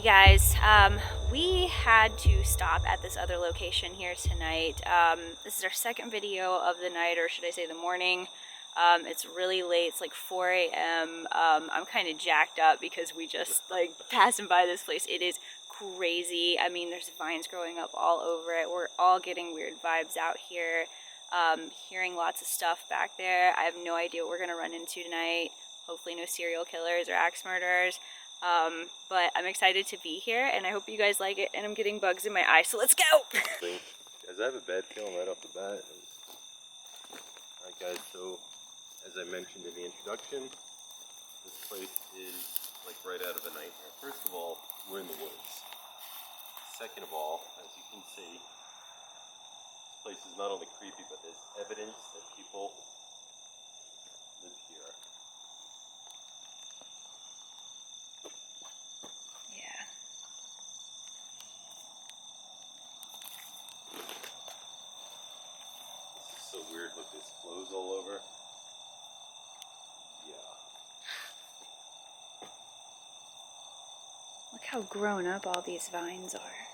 guys, we had to stop at this other location here tonight. This is our second video of the night, or should I say the morning. It's really late, it's like 4 a.m. I'm kind of jacked up because we just like passing by this place. It is crazy. I mean, there's vines growing up all over it. We're all getting weird vibes out here. Hearing lots of stuff back there. I have no idea what we're gonna run into tonight. Hopefully no serial killers or axe murderers. But I'm excited to be here, and I hope you guys like it, and I'm getting bugs in my eyes, so let's go! Guys, I have a bad feeling right off the bat. Alright guys, so as I mentioned in the introduction, this place is like right out of a nightmare. First of all, we're in the woods. Second of all, as you can see, this place is not only creepy, but there's evidence that people live here. So weird, look, there's clothes all over. Yeah. Look how grown up all these vines are.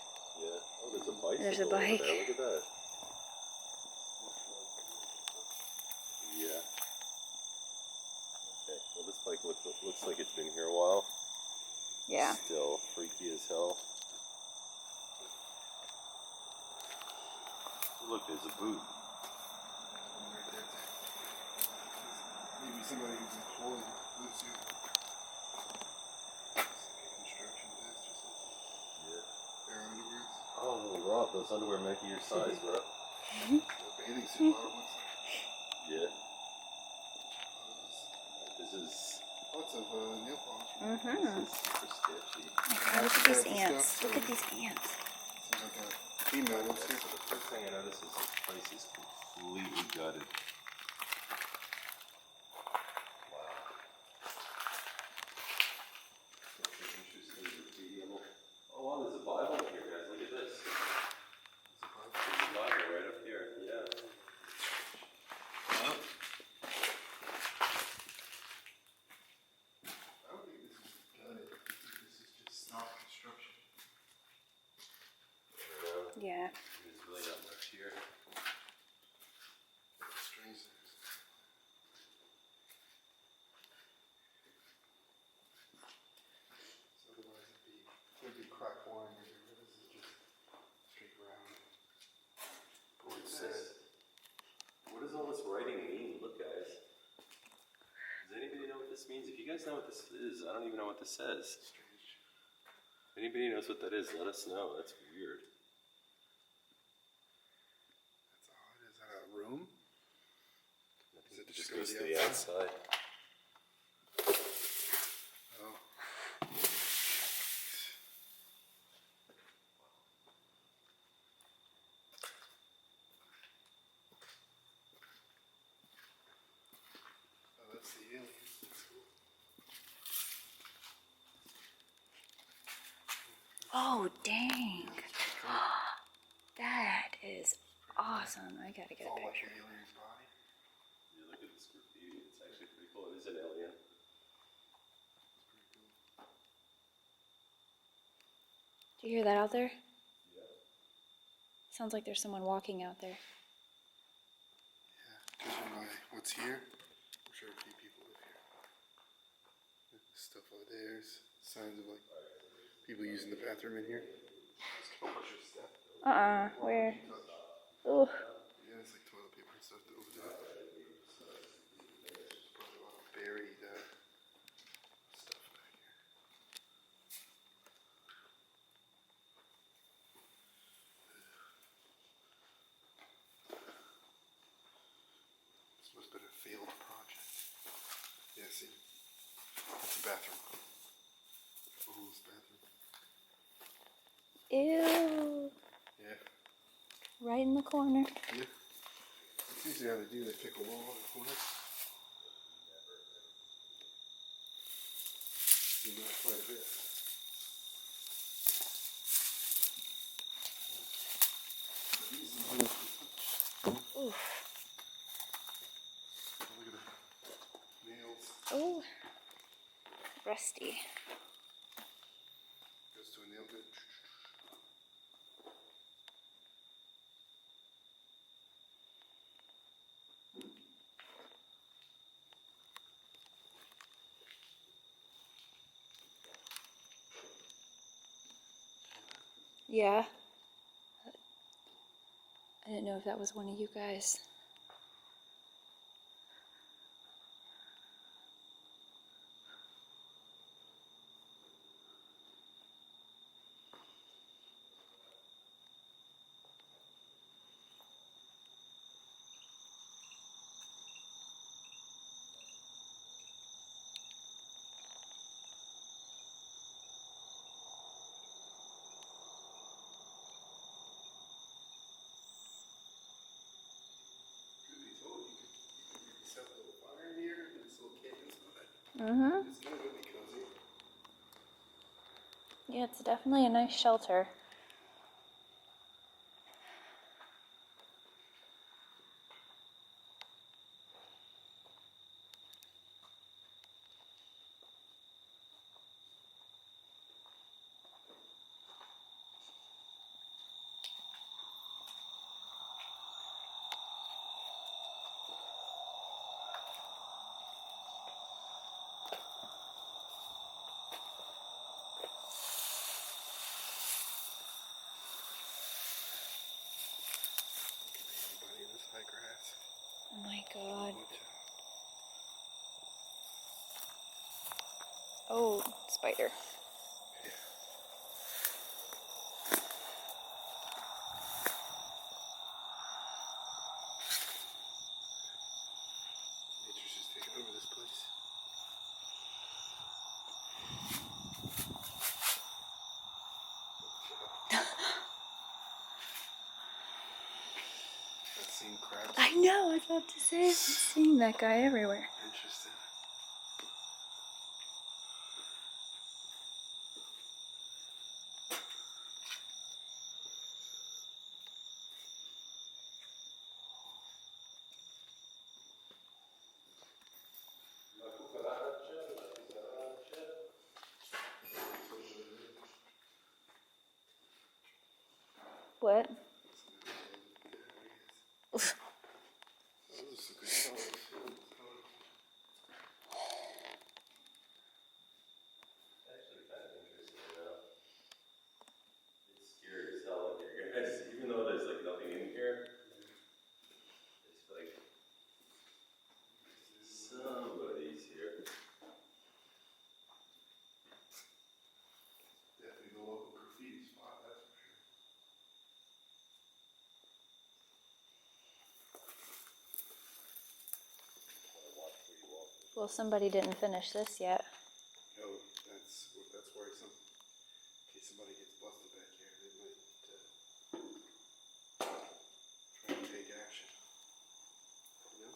Yeah. Oh, there's a bicycle. There's a bike. Over there. Look at that. Yeah. Okay. Well, this bike looks like it's been here a while. Yeah. Still freaky as hell. Look, there's a boot. Maybe somebody who's employed lives here. Construction desk or something. Yeah. Their underwears. Oh, Rob, those underwear make you your size, bro. The bathing suit bottom looks like. Yeah. This is... Lots of nail polish. Mm-hmm. This is super sketchy. Oh, look at these ants. Look at these ants. Seems like a female lives here. So the first thing I noticed is this place is completely gutted. Oh wow, there's a Bible in here, guys. Look at this. There's a Bible right up here. Yeah. I don't think this is gutted. I think this is just stock construction. Yeah. There's really not much here. Strange things. So otherwise it'd be crack wine or whatever. This is just straight round. What is this? What does all this writing mean? Look, guys. Does anybody know what this means? If you guys know what this is, I don't even know what this says. Strange. If anybody knows what that is, let us know. That's weird. That's odd. Is that a room? I think it just goes to the outside. Oh. Oh, that's the alien. That's cool. Oh, dang. That is awesome. I gotta get It's all a like picture. the alien's body. You look at this graffiti, it's actually pretty cool. It is an alien. It's pretty cool. Do you hear that out there? Yeah. Sounds like there's someone walking out there. Yeah, judging by what's here, I'm sure a few people live here. There's stuff over there. There's signs of like people using the bathroom in here. Where? Oh. Yeah, it's like toilet paper and stuff over there. There's probably a lot of buried stuff back here. This must have been a failed project. Yeah, see? That's a bathroom. Oh, this bathroom. Ew. Yeah. Right in the corner. Yeah. It's usually how they do, they pick a wall in the corner. See, not quite a bit. Oof. Look at the nails. Oh. Rusty. Goes to a Yeah. I didn't know if that was one of you guys. Mm-hmm. It's gonna be cozy. Yeah, it's definitely a nice shelter. Anybody in this high grass? Oh my god. Oh, spider. Yeah. Nature's just taking over this place. I've seen crabs. I know, I was about to say, I'm seeing that guy everywhere. Interesting. What? Those are some good colors. Actually, kind of interesting enough. It's scary as hell up here, guys. Even though there's like nothing in here, it's like somebody's here. Definitely the local graffiti spot, that's for sure. Well, somebody didn't finish this yet. No, that's worrisome. In case somebody gets busted back here, they might try to take action. You know?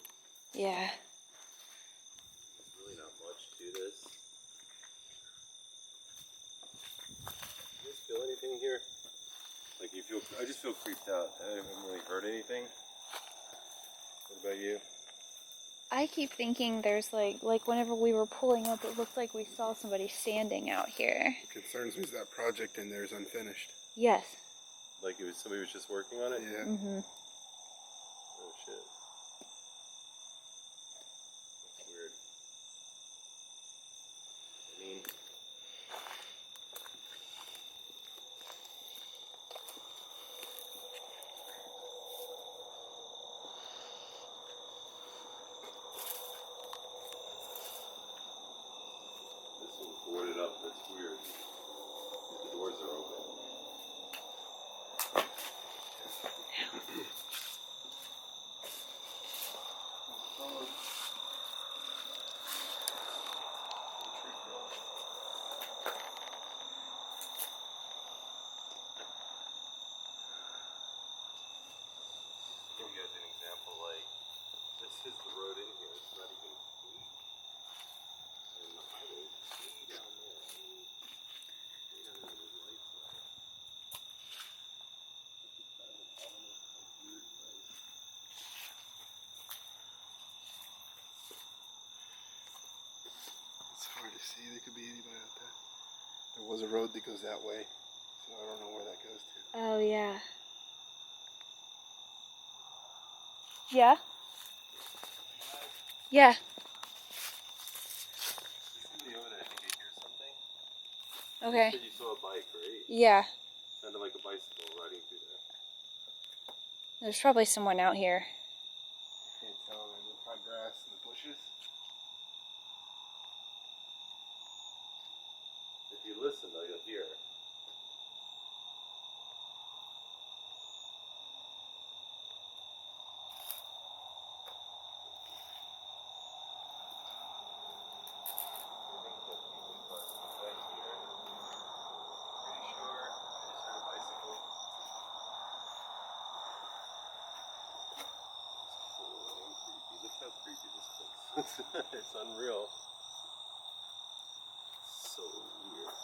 Yeah. There's really not much to this. You guys feel anything here? Like you feel? I just feel creeped out. I haven't really heard anything. What about you? I keep thinking there's like whenever we were pulling up, it looked like we saw somebody standing out here. What concerns me is that project in there is unfinished. Yes. Like it was somebody was just working on it? Yeah. Mm-hmm. Oh shit. That's weird. I mean, this one's boarded up. That's weird. The doors are open. Give you guys an example, like, this is the road in here, it's not even paved. And the highway is way down there, I mean, way down there where the lights are. It's kind of an ominous, like, weird place. It's hard to see. There could be anybody out there. There was a road that goes that way, so I don't know where that goes to. Oh yeah. Yeah. Yeah. Just in the oven, I think I hear something. Okay. You said you saw a bike, right? Yeah. Sounded like a bike. There's probably someone out here. Can't tell in the hot grass and the bushes. If you listen, though, you'll hear. Look how creepy this place is. It's unreal. It's so weird.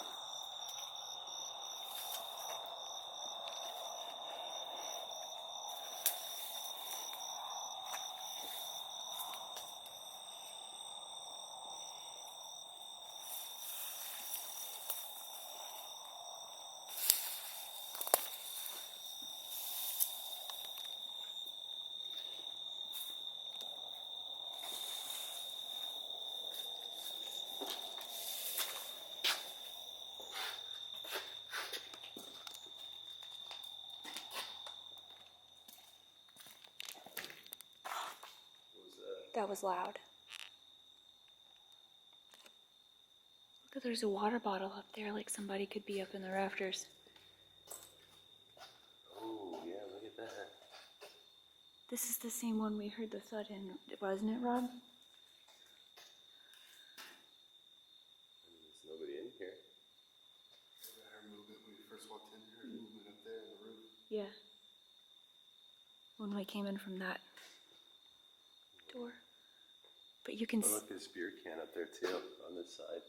That was loud. Look, there's a water bottle up there, like somebody could be up in the rafters. Oh, yeah, look at that. This is the same one we heard the thud in, wasn't it, Rob? I mean, there's nobody in here. I heard movement when we first walked in. I heard movement up there in the roof. Yeah. When we came in from that door. But you can Oh, look, there's a beer can up there, too, on this side.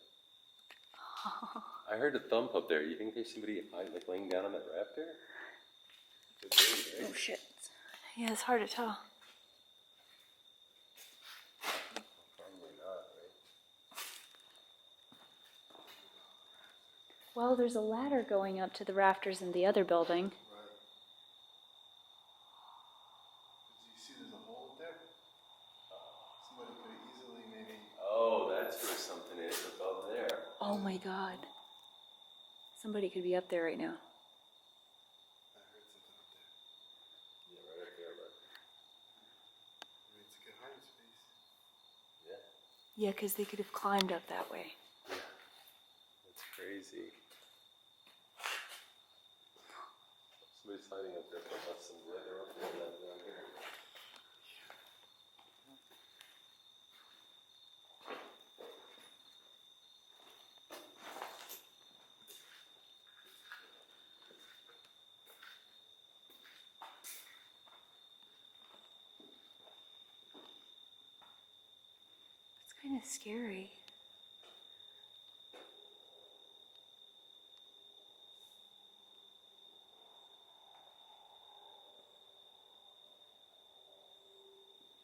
I heard a thump up there. You think there's somebody like laying down on that rafter? Could be, right? Oh shit. Yeah, it's hard to tell. Probably not, right? Well, there's a ladder going up to the rafters in the other building. Right. Did you see there's a hole up there? Somebody could have easily maybe. Oh, that's where something is above there. Oh my god. Somebody could be up there right now. I heard something up there. Yeah, right up there, but I mean, it's a good hiding space. yeah. Yeah, because they could have climbed up that way. Yeah. That's crazy. Somebody's hiding up there from us, and yeah, they're up there down here. It's kind of scary.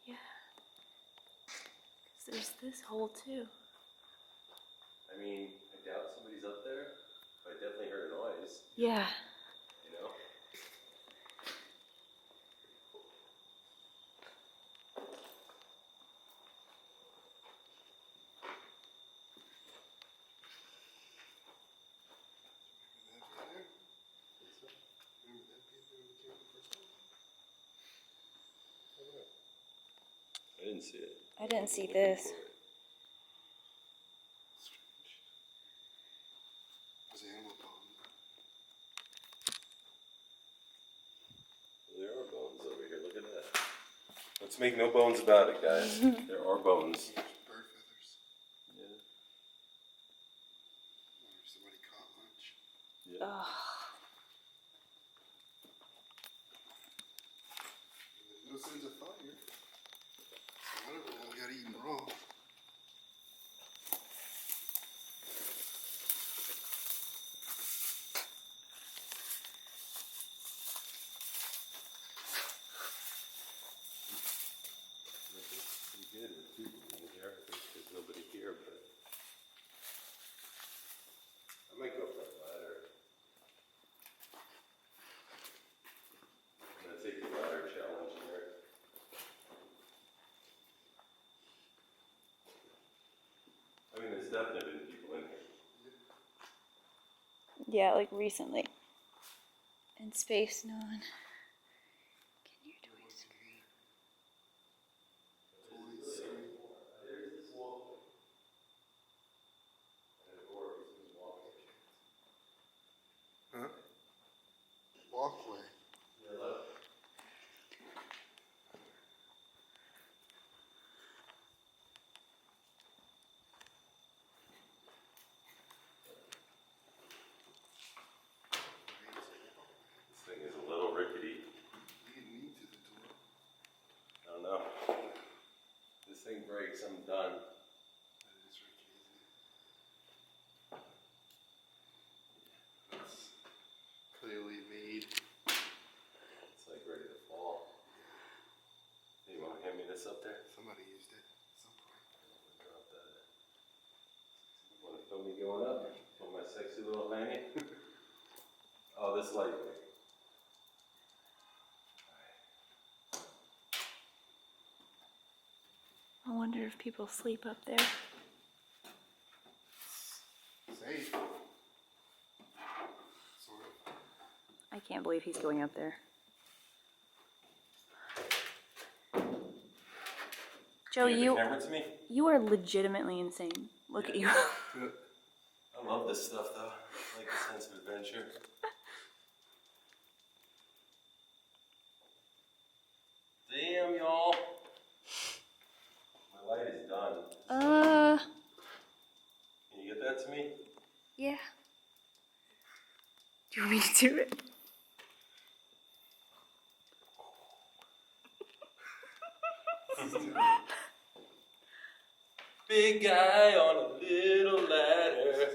Yeah. Because there's this hole too. I mean, I doubt somebody's up there, but I definitely heard a noise, Yeah. you know? Remember that being there? Remember that being there when we came in the first time? I didn't see it. I didn't see Looking this. for it. Strange. There's animal bones. There are bones over here. Look at that. Let's make no bones about it, guys. There are bones. There's bird feathers. Yeah. Wonder if somebody caught lunch. Yeah. Ugh. There's no signs of fire. So I don't know. We gotta eat them raw. Pretty good with people in here. I think there's nobody here, but I might go for a ladder. I'm gonna take the ladder challenge here. I mean, there's definitely been people in here. Yeah, like recently. In space, no one. Can you sexy little lady. Oh, this light. I wonder if people sleep up there. Safe. Sort of. I can't believe he's going up there. Joe, Give the camera to me? you are legitimately insane. Look at you. I love this stuff though. I like the sense of adventure. Damn, y'all. My light is done. Can you get that to me? Yeah. Do you want me to do it? Big guy on a little ladder.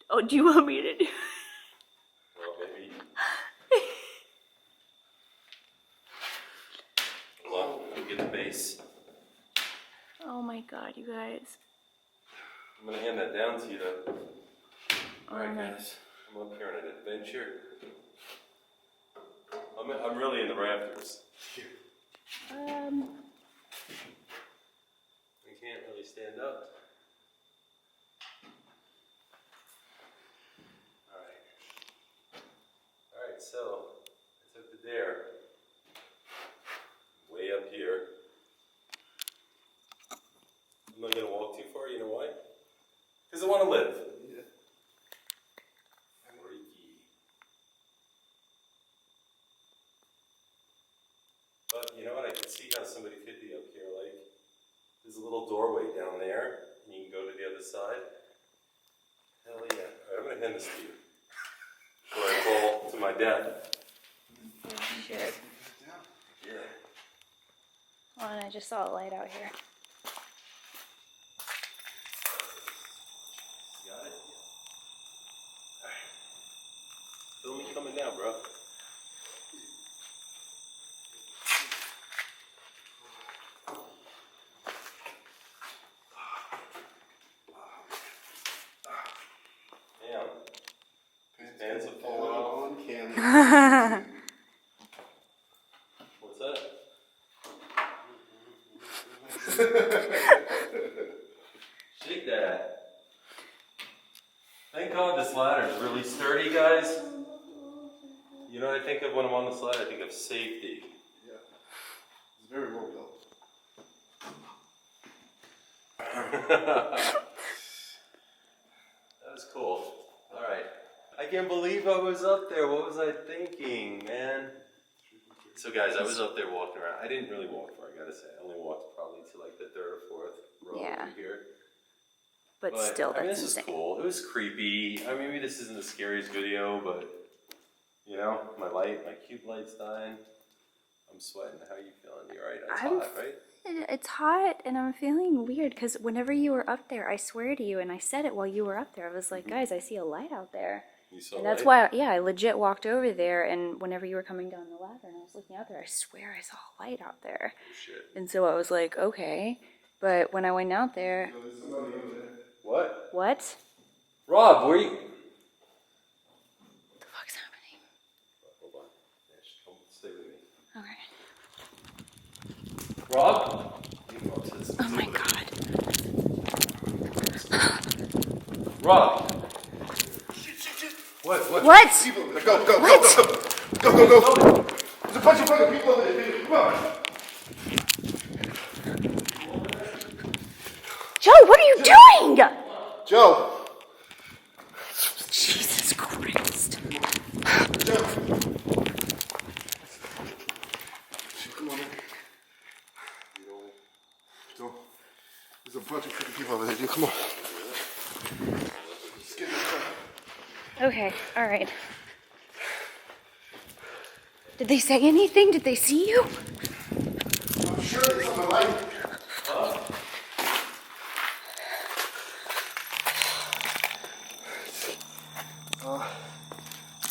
Oh, do you want me to do it? Well, maybe. Hold on, let me get the base. Oh my god, you guys. I'm gonna hand that down to you though. Alright my- guys, I'm up here on an adventure. I'm really in the rafters. I can't really stand up. Alright, so I took the dare. Way up here. I'm not gonna walk too far, you know why? Because I want to live. Yeah. Freaky. But you know what? I can see how somebody could be up here. Like, there's a little doorway down there, and you can go to the other side. Hell yeah. Alright, I'm gonna hand this to you. Before I fall to my death. Oh shit. Yeah. Hold on, I just saw a light out here. Got it? Alright. Feel me coming down, bro. Damn. These pants have fallen off. On camera. What's that? Shake that. Thank God this ladder is really sturdy, guys. You know what I think of when I'm on this ladder? I think of safety. Yeah. It's very well built. That was cool. Alright. I can't believe I was up there. What was I thinking, man? So guys, I was up there walking around. I didn't really walk far, I gotta say. I only walked probably to like the 3rd or 4th row Yeah. over here. But still, I mean, that's this is insane. cool. It was creepy. I mean, maybe this isn't the scariest video, but you know, my cube light's dying. I'm sweating. How are you feeling? You alright? It's hot, right? It's hot, and I'm feeling weird because whenever you were up there, I swear to you, and I said it while you were up there, I was like, guys, I see a light out there. You saw And that's light? why, I legit walked over there, and whenever you were coming down the ladder and I was looking out there, I swear I saw a light out there. Oh, shit. And so I was like, okay. But when I went out there, What? what Rob, where you? the fuck's happening? Hold on. Yeah, just come stay with me. Okay. Rob? Oh my god. Rob! What? What? People, go, go, go, go, go, go, go, go. There's a bunch of fucking people over there. Come on. Joe, what are you doing? Joe. Jesus Christ. Joe. Come on in. Joe. There's a bunch of freaking people over there, dude. Come on. Just get in the car. Okay, alright. Did they say anything? Did they see you? I'm sure there's something like it.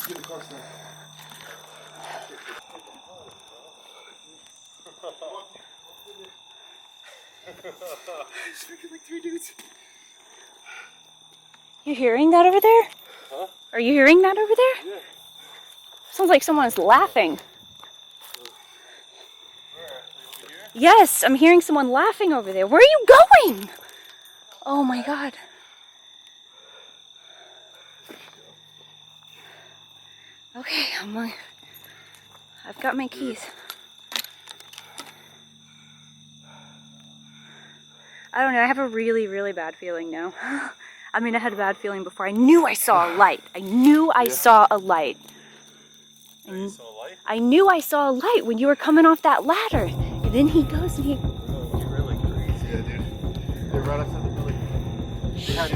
Get the car started. It's freaking like 3 dudes. You hearing that over there? Huh? Are you hearing that over there? Yeah. Sounds like someone's laughing. Where? Over here? Yes, I'm hearing someone laughing over there. Where are you going? Oh my god. Okay, I've got my keys. I don't know, I have a really, really bad feeling now. I mean, I had a bad feeling before. I knew I saw a light. I knew I saw a light. You saw a light? I knew I saw a light when you were coming off that ladder. And then he goes and he... Oh, you're really crazy. Yeah, dude. They're right outside the building. They had